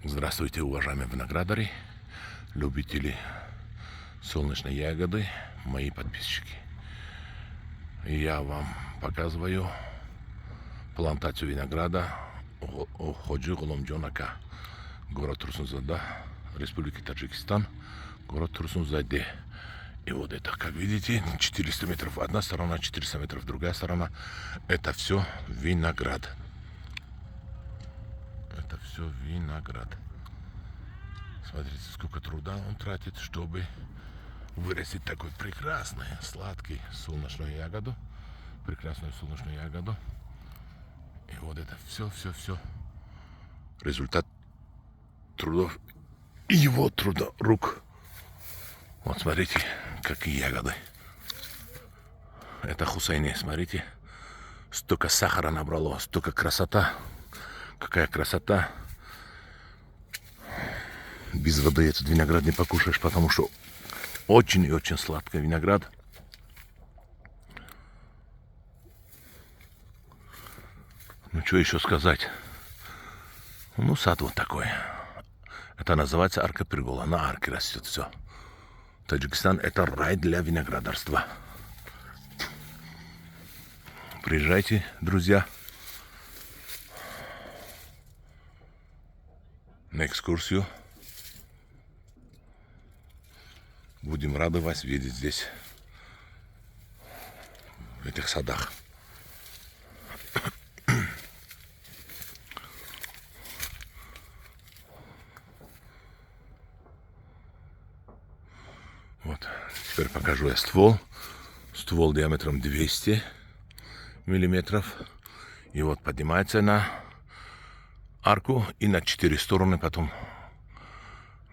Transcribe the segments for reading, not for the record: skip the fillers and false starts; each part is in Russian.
Здравствуйте, уважаемые виноградари, любители солнечной ягоды, мои подписчики. Я вам показываю плантацию винограда Ходжи Гуломджонака, город Турсунзада, Республика Таджикистан, город Турсунзаде. И вот это, как видите, 400 метров одна сторона, 400 метров другая сторона. Это все виноград. Это все виноград. Смотрите, сколько труда он тратит, чтобы вырастить такой прекрасный, сладкий солнечную ягоду. Прекрасную солнечную ягоду. И вот это все результат трудов его труда рук. Вот смотрите, какие ягоды. Это Хусейни, смотрите. Столько сахара набрало, столько красота. Какая красота. Без воды этот виноград не покушаешь, потому что очень и очень сладкий виноград. Ну, что еще сказать? Ну, сад вот такой. Это называется арка пергола. На арке растет все. Таджикистан — это рай для виноградарства. Приезжайте, друзья, на экскурсию. Будем рады вас видеть здесь, в этих садах. Вот, теперь покажу я ствол. Ствол диаметром 200 миллиметров. И вот поднимается на арку, и на 4 стороны потом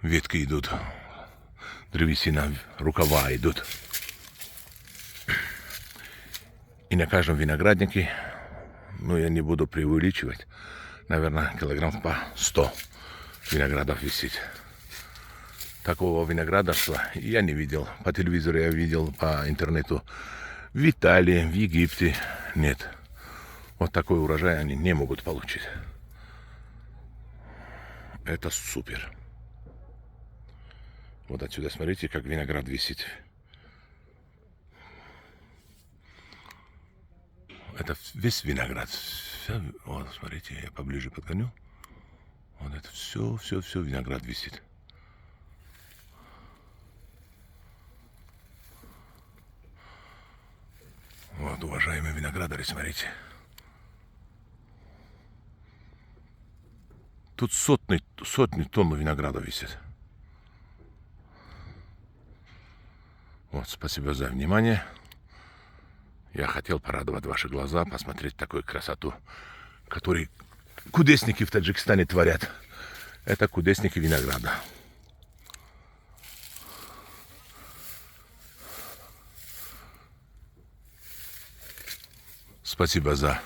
ветки идут. Древесина, рукава идут. И на каждом винограднике, ну, я не буду преувеличивать, наверное, килограмм по 100 виноградов висит. Такого виноградарства я не видел. По телевизору я видел, по интернету. В Италии, в Египте нет. Вот такой урожай они не могут получить. Это супер. Вот отсюда смотрите, как виноград висит. Это весь виноград. Вот, смотрите, я поближе подгоню. Вот это все виноград висит. Вот, уважаемые виноградари, смотрите. Тут сотни тонн винограда висит. Вот, спасибо за внимание. Я хотел порадовать ваши глаза, посмотреть такую красоту, которую кудесники в Таджикистане творят. Это кудесники винограда. Спасибо за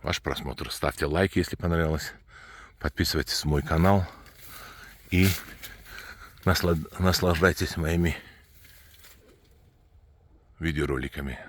ваш просмотр. Ставьте лайки, если понравилось. Подписывайтесь на мой канал. И наслаждайтесь моими видеороликами.